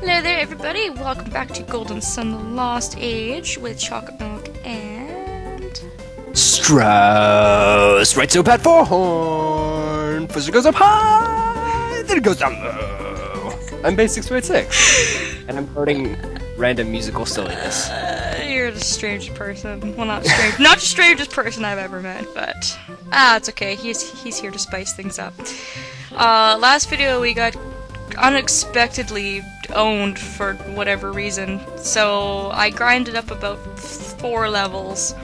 Hello there, everybody. Welcome back to Golden Sun: The Lost Age with Chocolate Milk and Strauss. Right, so pat for horn. First it goes up high, then it goes down low. I'm Bass6286, and I'm quoting random musical silliness. You're the strangest person. Well, not strange, not the strangest person I've ever met, but it's okay. He's here to spice things up. Last video we got unexpectedly owned for whatever reason, so I grinded up about 4 levels.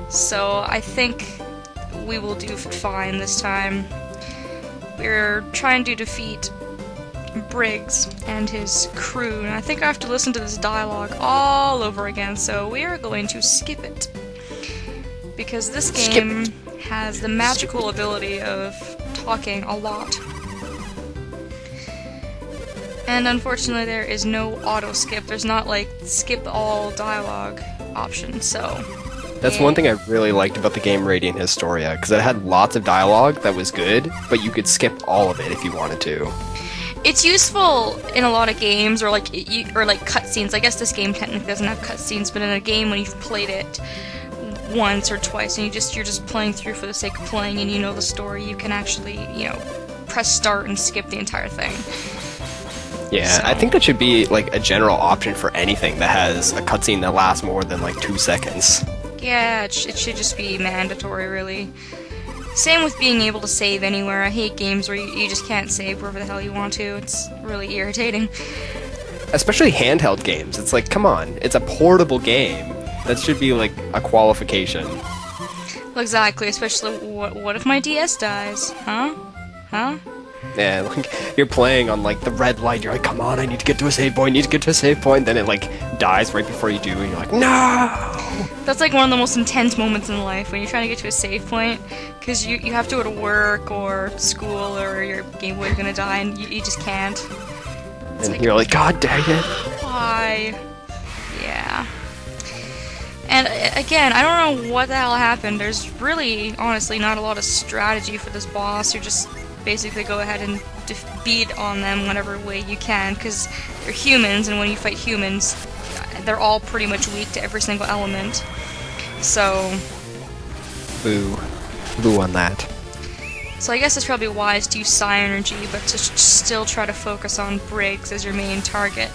So I think we will do fine this time. We're trying to defeat Briggs and his crew, and I think I have to listen to this dialogue all over again, so we are going to skip it. Because this game has the magical ability of talking a lot. And unfortunately there is no auto-skip. There's not like skip all dialogue option, so... That's one thing I really liked about the game Radiant Historia, because it had lots of dialogue that was good, but you could skip all of it if you wanted to. It's useful in a lot of games, or like cutscenes. I guess this game technically doesn't have cutscenes, but in a game when you've played it once or twice and you're just playing through for the sake of playing and you know the story, you can actually, press start and skip the entire thing. Yeah, so. I think that should be like a general option for anything that has a cutscene that lasts more than like 2 seconds. Yeah, it should just be mandatory, really. Same with being able to save anywhere. I hate games where you just can't save wherever the hell you want to. It's really irritating. Especially handheld games. It's like, come on, it's a portable game. That should be like a qualification. Well, exactly, especially what if my DS dies? Huh? Yeah, like, you're playing on, like, the red light, you're like, come on, I need to get to a save point, then it, like, dies right before you do, and you're like, no! That's, like, one of the most intense moments in life, when you're trying to get to a save point, because you have to go to work, or school, or your Game Boy's gonna die, and you just can't. It's and like, you're like, god dang it! Why? Yeah. And, again, I don't know what the hell happened. There's really, honestly, not a lot of strategy for this boss. You just basically go ahead and beat on them whatever way you can, because they're humans, and when you fight humans, they're all pretty much weak to every single element. So... Boo. Boo on that. So I guess it's probably wise to use Psi Energy, but to still try to focus on Briggs as your main target.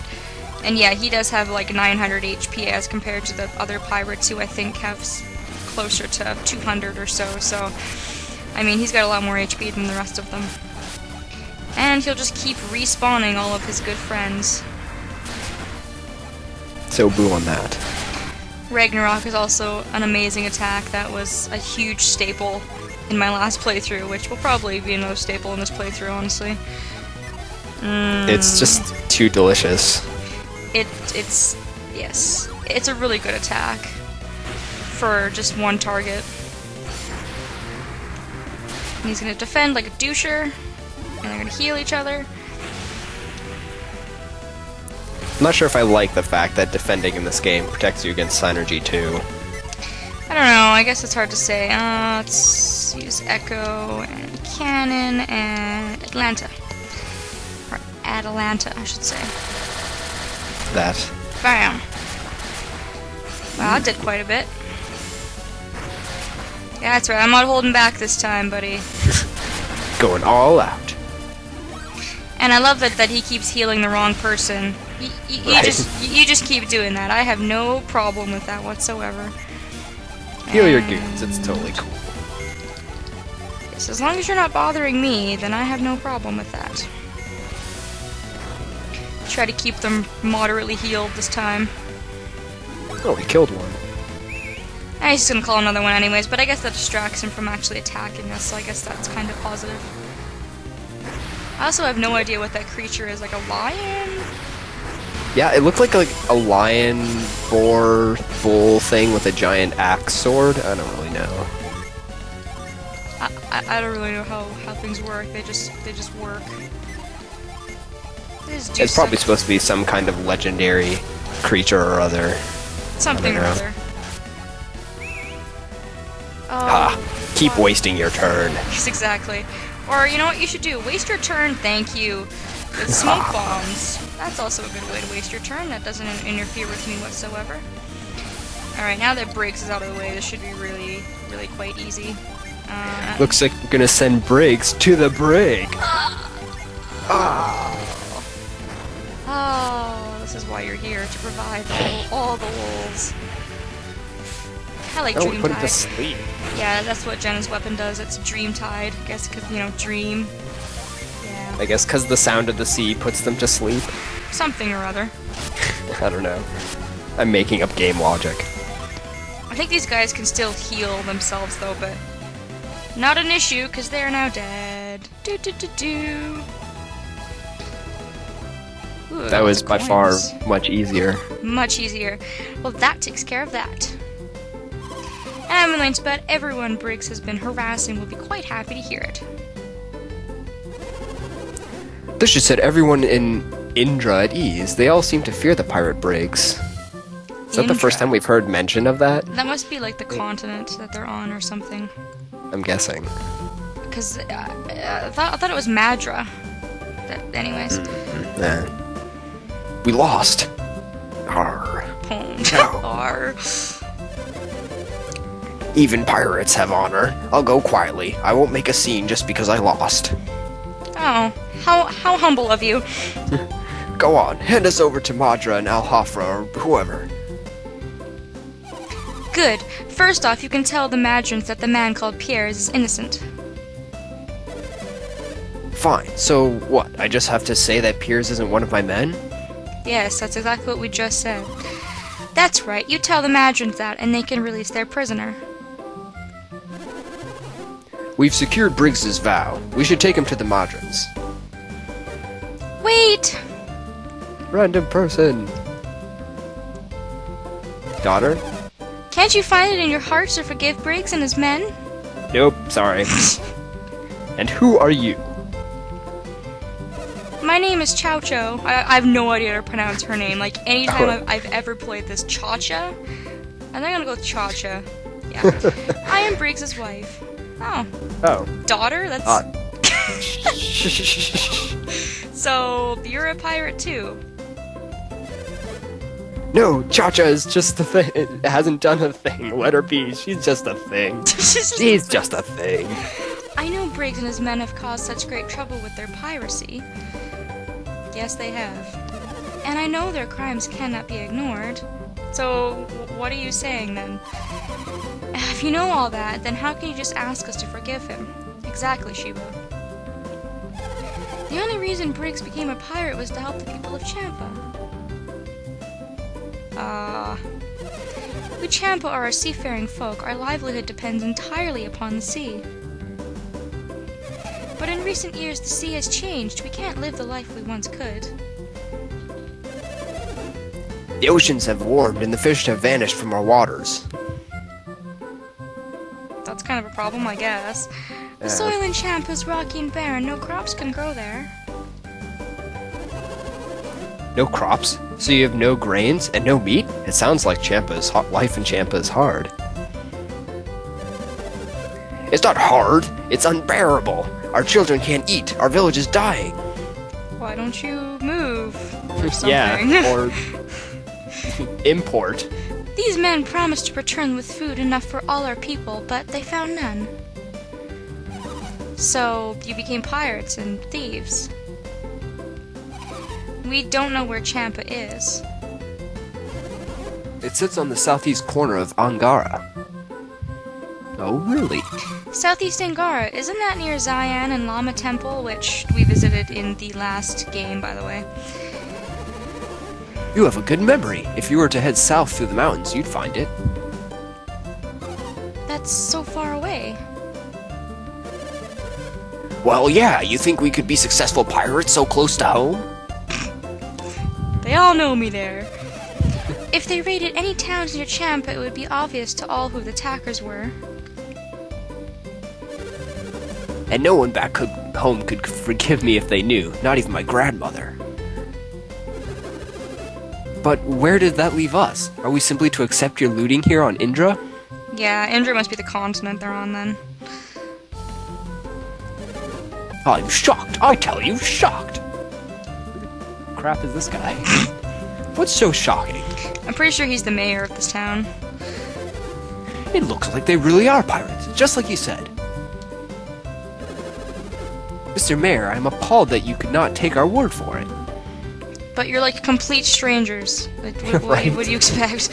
And yeah, he does have like 900 HP as compared to the other pirates who I think have closer to 200 or so, so... I mean, he's got a lot more HP than the rest of them. And he'll just keep respawning all of his good friends. So boo on that. Ragnarok is also an amazing attack that was a huge staple in my last playthrough, which will probably be another staple in this playthrough, honestly. It's just too delicious. Yes. It's a really good attack for just one target. And he's gonna defend like a doucher, and they're gonna heal each other. I'm not sure if I like the fact that defending in this game protects you against Synergy too. I don't know, I guess it's hard to say. Let's use Echo, and Cannon, and Atlanta. Or Atalanta, I should say. That. Bam! Wow, that did quite a bit. Yeah, that's right, I'm not holding back this time, buddy. Going all out. And I love that he keeps healing the wrong person. You just keep doing that. I have no problem with that whatsoever. Heal your goons, it's totally cool. Yes, as long as you're not bothering me, then I have no problem with that. Try to keep them moderately healed this time. Oh, we killed one. He's just gonna call another one anyways, but I guess that distracts him from actually attacking us, so I guess that's kind of positive. I also have no idea what that creature is, like a lion? Yeah, it looked like a lion, boar, bull thing with a giant axe sword. I don't really know. I don't really know how things work, they just work. They just do it's probably supposed to be some kind of legendary creature or other. Something or other. Keep wasting your turn. Yes, exactly. Or, you know what you should do? Waste your turn, thank you, with smoke bombs. That's also a good way to waste your turn. That doesn't interfere with me whatsoever. Alright, now that Briggs is out of the way, this should be really quite easy. Looks like we're gonna send Briggs to the brig. Oh, this is why you're here, to provide all the wolves. I like Oh, put it to Dreamtide. sleep. Yeah, that's what Jenna's weapon does. It's Dreamtide. I guess because, you know, dream. Yeah. I guess because the sound of the sea puts them to sleep. Something or other. I don't know. I'm making up game logic. I think these guys can still heal themselves, though, but not an issue, because they are now dead. Do do do do. Ooh, That was by far coins. much easier. Much easier. Well, that takes care of that. And I'm willing to bet everyone Briggs has been harassing will be quite happy to hear it. This should set everyone in Indra at ease. They all seem to fear the pirate Briggs. Is that the first time we've heard mention of that? That must be like the continent that they're on or something. I'm guessing. Because I thought it was Madra. Anyways. Nah. We lost. Arr. Pwned. No. Arr. Even pirates have honor. I'll go quietly. I won't make a scene just because I lost. Oh, how humble of you. Go on, hand us over to Madra and Al-Hafra or whoever. Good. First off, you can tell the Madrons that the man called Pierre is innocent. Fine, so what? I just have to say that Piers isn't one of my men? Yes, that's exactly what we just said. That's right, you tell the Madrons that, and they can release their prisoner. We've secured Briggs's vow. We should take him to the Madrons. Wait! Random person. Daughter? Can't you find it in your heart to forgive Briggs and his men? Nope, sorry. And who are you? My name is Chow Cho. I have no idea how to pronounce her name. Like, anytime I've ever played this, Cha-Cha? I think I'm gonna go with Cha-Cha. Yeah. I am Briggs's wife. Oh. Oh. Daughter? That's... So, you're a pirate too? No, Cha-Cha is just a thing. It hasn't done a thing. Let her be. She's just a thing. She's just a thing. I know Briggs and his men have caused such great trouble with their piracy. Yes, they have. And I know their crimes cannot be ignored. So, what are you saying then? If you know all that, then how can you just ask us to forgive him? Exactly, Sheba. The only reason Briggs became a pirate was to help the people of Champa. We Champa are a seafaring folk. Our livelihood depends entirely upon the sea. But in recent years, the sea has changed. We can't live the life we once could. The oceans have warmed and the fish have vanished from our waters. That's kind of a problem, I guess. The soil in Champa is rocky and barren. No crops can grow there. No crops? So you have no grains and no meat? It sounds like life in Champa is hard. It's not hard, it's unbearable. Our children can't eat, our village is dying. Why don't you move? Or something? Yeah, or import. These men promised to return with food enough for all our people, but they found none. So, you became pirates and thieves. We don't know where Champa is. It sits on the southeast corner of Angara. Oh, really? Southeast Angara, isn't that near Zagan and Lama Temple, which we visited in the last game, by the way? You have a good memory. If you were to head south through the mountains, you'd find it. That's so far away. Well, yeah, you think we could be successful pirates so close to home? They all know me there. If they raided any towns near Champa, it would be obvious to all who the attackers were. And no one back home could forgive me if they knew, not even my grandmother. But where did that leave us? Are we simply to accept your looting here on Indra? Yeah, Indra must be the continent they're on then. I'm shocked, I tell you, shocked! crap is this guy? What's so shocking? I'm pretty sure he's the mayor of this town. It looks like they really are pirates, just like you said. Mr. Mayor, I'm appalled that you could not take our word for it. But you're like complete strangers. Like, Right. what do you expect?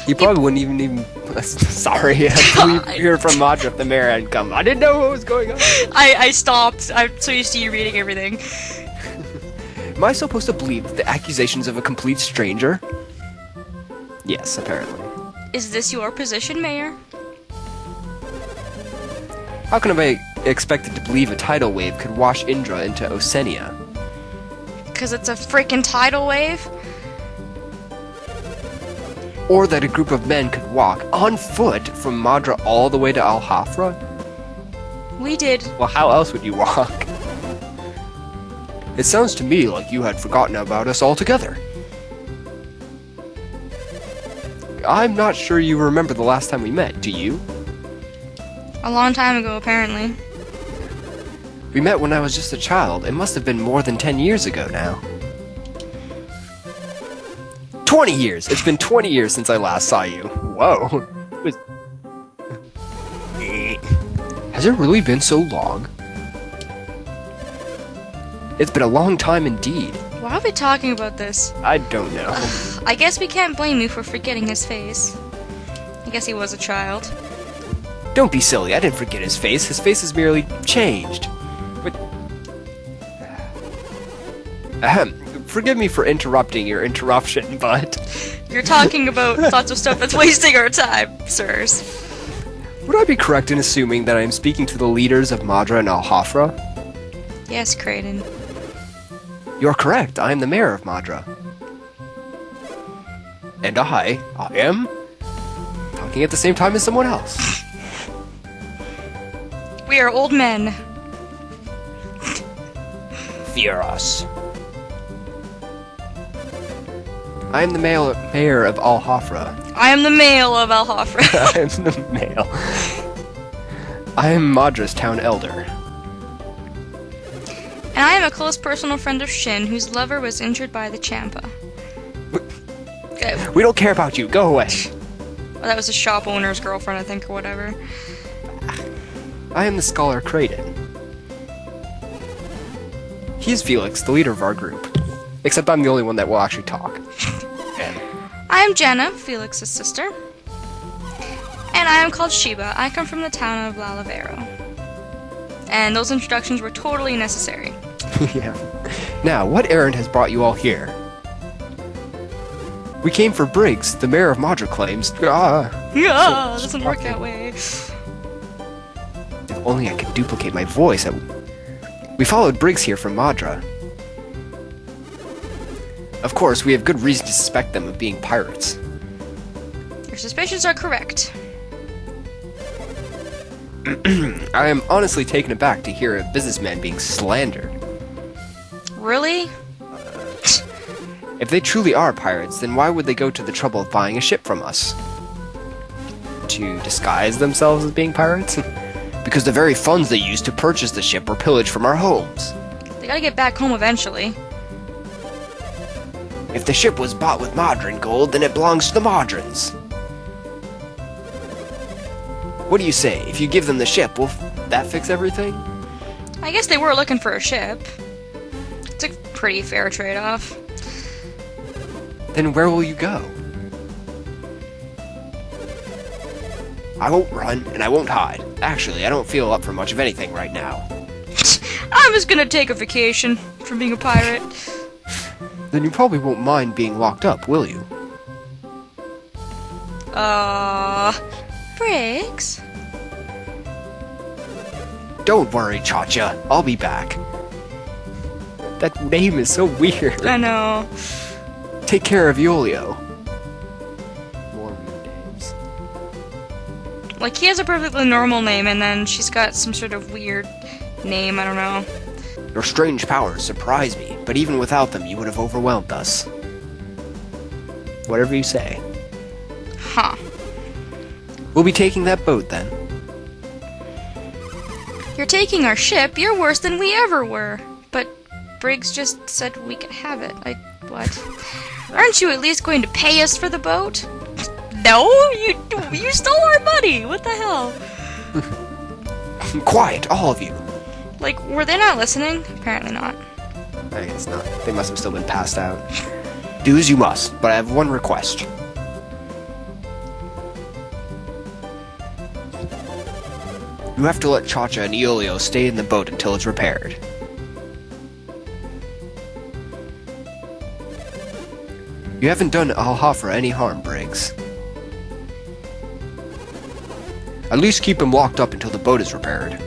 You probably wouldn't even sorry, I believe you heard from Madra if the mayor hadn't come. I didn't know what was going on. I stopped. I'm so used to you reading everything. Am I supposed to believe the accusations of a complete stranger? Yes, apparently. Is this your position, Mayor? How can I be expected to believe a tidal wave could wash Indra into Oceania? Because it's a freaking tidal wave? Or that a group of men could walk on foot from Madra all the way to Al Hafra? We did. Well, how else would you walk? It sounds to me like you had forgotten about us altogether. I'm not sure you remember the last time we met, do you? A long time ago, apparently. We met when I was just a child. It must have been more than 10 years ago now. 20 years! It's been 20 years since I last saw you. Whoa. Has it really been so long? It's been a long time indeed. Why are we talking about this? I don't know. I guess we can't blame you for forgetting his face. I guess he was a child. Don't be silly, I didn't forget his face. His face has merely changed. But... Ahem. Forgive me for interrupting your interruption, but... You're talking about lots of stuff that's wasting our time, sirs. Would I be correct in assuming that I am speaking to the leaders of Madra and Al Hafra? Yes, Creighton. You're correct, I am the mayor of Madra. And I am... talking at the same time as someone else. We are old men. Fear us. I am the mayor of Al Hafra. I am the male of Al Hafra. I am the male. I am Madra's town elder. And I am a close personal friend of Shin, whose lover was injured by the Champa. We don't care about you, go away. Well, that was a shop owner's girlfriend, I think, or whatever. I am the scholar Creighton. He's Felix, the leader of our group. Except I'm the only one that will actually talk. I am Jenna, Felix's sister. And I am called Sheba. I come from the town of Lalavero. And those introductions were totally necessary. Yeah. Now, what errand has brought you all here? We came for Briggs, the mayor of Madra claims. Yeah, it doesn't work that way. If only I could duplicate my voice. We followed Briggs here from Madra. Of course, we have good reason to suspect them of being pirates. Your suspicions are correct. I am honestly taken aback to hear a businessman being slandered. Really? If they truly are pirates, then why would they go to the trouble of buying a ship from us? To disguise themselves as being pirates? Because the very funds they used to purchase the ship were pillaged from our homes. They gotta get back home eventually. If the ship was bought with Madran gold, then it belongs to the Madrans. What do you say? If you give them the ship, will that fix everything? I guess they were looking for a ship. It's a pretty fair trade-off. Then where will you go? I won't run, and I won't hide. Actually, I don't feel up for much of anything right now. I'm just gonna take a vacation from being a pirate. Then you probably won't mind being locked up, will you? Briggs? Don't worry, Cha-Cha. I'll be back. That name is so weird. I know. Take care of Yolio. More weird names. Like, he has a perfectly normal name, and then she's got some sort of weird name, I don't know. Your strange powers surprise me, but even without them, you would have overwhelmed us. Whatever you say. Huh. We'll be taking that boat, then. You're taking our ship? You're worse than we ever were. But Briggs just said we could have it. What? Aren't you at least going to pay us for the boat? No, you stole our money. What the hell? Quiet, all of you. Like, were they not listening? Apparently not. I guess not. They must have still been passed out. Do as you must, but I have one request. You have to let Cha-Cha and Iolio stay in the boat until it's repaired. You haven't done Al-Hafra any harm, Briggs. At least keep him locked up until the boat is repaired.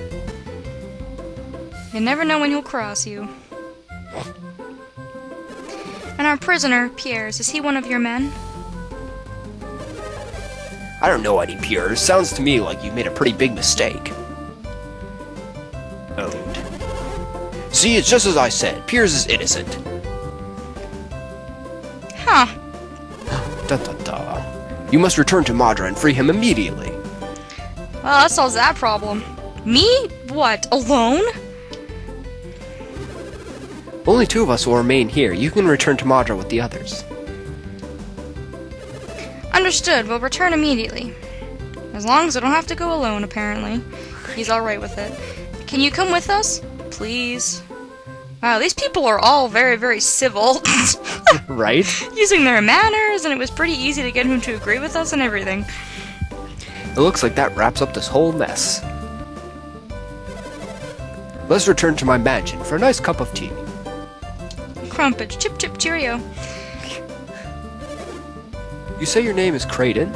You never know when he'll cross you. And our prisoner, Piers, is he one of your men? I don't know any Piers. Sounds to me like you made a pretty big mistake. Owned. See, it's just as I said. Piers is innocent. Huh. Da-da-da. You must return to Madra and free him immediately. Well, that solves that problem. Me? What, alone? Only 2 of us will remain here. You can return to Madra with the others. Understood. We'll return immediately. As long as I don't have to go alone, apparently. He's alright with it. Can you come with us? Please. Wow, these people are all very, very civil. Right? Using their manners, and it was pretty easy to get him to agree with us and everything. It looks like that wraps up this whole mess. Let's return to my mansion for a nice cup of tea. Crumpets, chip chip cheerio. You say your name is Creighton?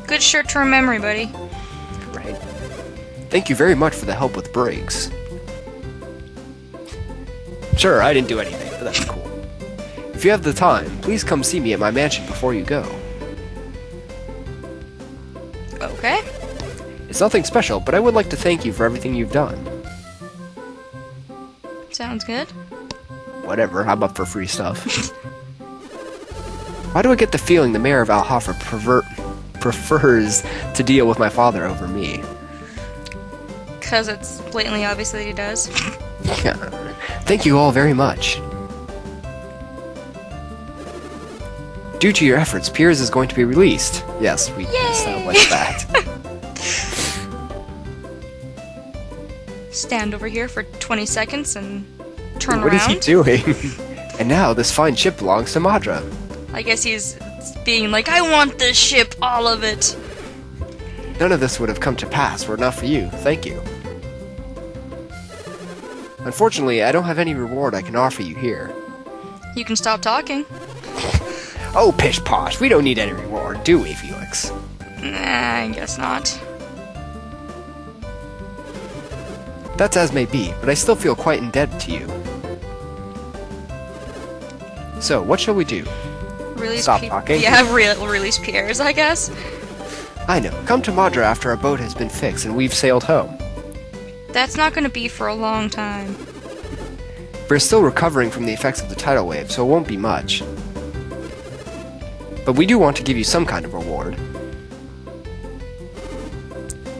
Good short-term memory, buddy. Right. Thank you very much for the help with Briggs. Sure, I didn't do anything, but that's cool. If you have the time, please come see me at my mansion before you go. Okay. It's nothing special, but I would like to thank you for everything you've done. Sounds good. Whatever, I'm up for free stuff. Why do I get the feeling the mayor of Al-Hafra prefers to deal with my father over me? Because it's blatantly obvious that he does. Thank you all very much. Due to your efforts, Piers is going to be released. Yes, we established that. Stand over here for 20 seconds and turn around. What is he doing? And now this fine ship belongs to Madra. I guess he's being like, I want this ship, all of it. None of this would have come to pass were it not for you. Thank you. Unfortunately, I don't have any reward I can offer you here. You can stop talking. Oh, pish-posh, we don't need any reward, do we, Felix? Nah, I guess not. That's as may be, but I still feel quite indebted to you. So, what shall we do? Release Stop talking? Yeah, release Piers, I guess. I know. Come to Madra after our boat has been fixed and we've sailed home. That's not going to be for a long time. We're still recovering from the effects of the tidal wave, so it won't be much. But we do want to give you some kind of reward.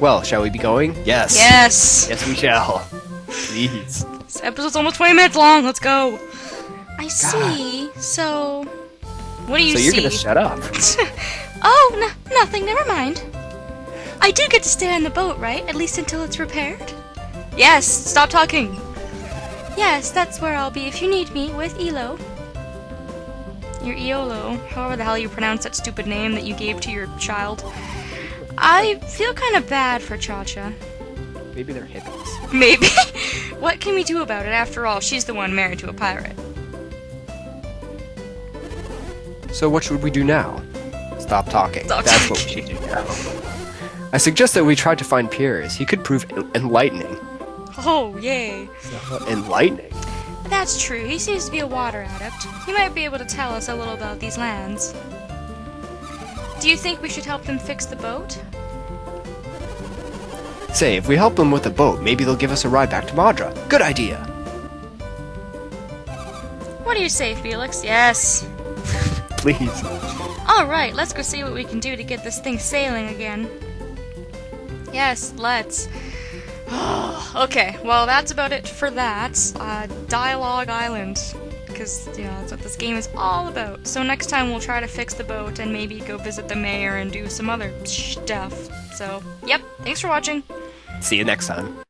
Well, shall we be going? Yes. Yes! Yes, we shall. Please. This episode's almost 20 minutes long, let's go! I see, so... What do you see? So you're gonna shut up. Oh, nothing, never mind. I do get to stay on the boat, right? At least until it's repaired? Yes, stop talking! Yes, that's where I'll be if you need me, with Elo. Your Iolo, however the hell you pronounce that stupid name that you gave to your child. I feel kind of bad for Cha-Cha. Maybe they're hippies. Maybe. What can we do about it? After all, she's the one married to a pirate. So what should we do now? Stop talking. Stop That's talking. what we should do now. I suggest that we try to find Piers. He could prove enlightening. Oh, yay. Enlightening? That's true. He seems to be a water adept. He might be able to tell us a little about these lands. Do you think we should help them fix the boat? Say, if we help them with the boat, maybe they'll give us a ride back to Madra. Good idea. What do you say, Felix? Yes. Please. Alright, let's go see what we can do to get this thing sailing again. Yes, let's. Okay, well that's about it for that. Dialogue Island. Because, you know, that's what this game is all about. So next time we'll try to fix the boat and maybe go visit the mayor and do some other stuff. So, yep, thanks for watching. See you next time.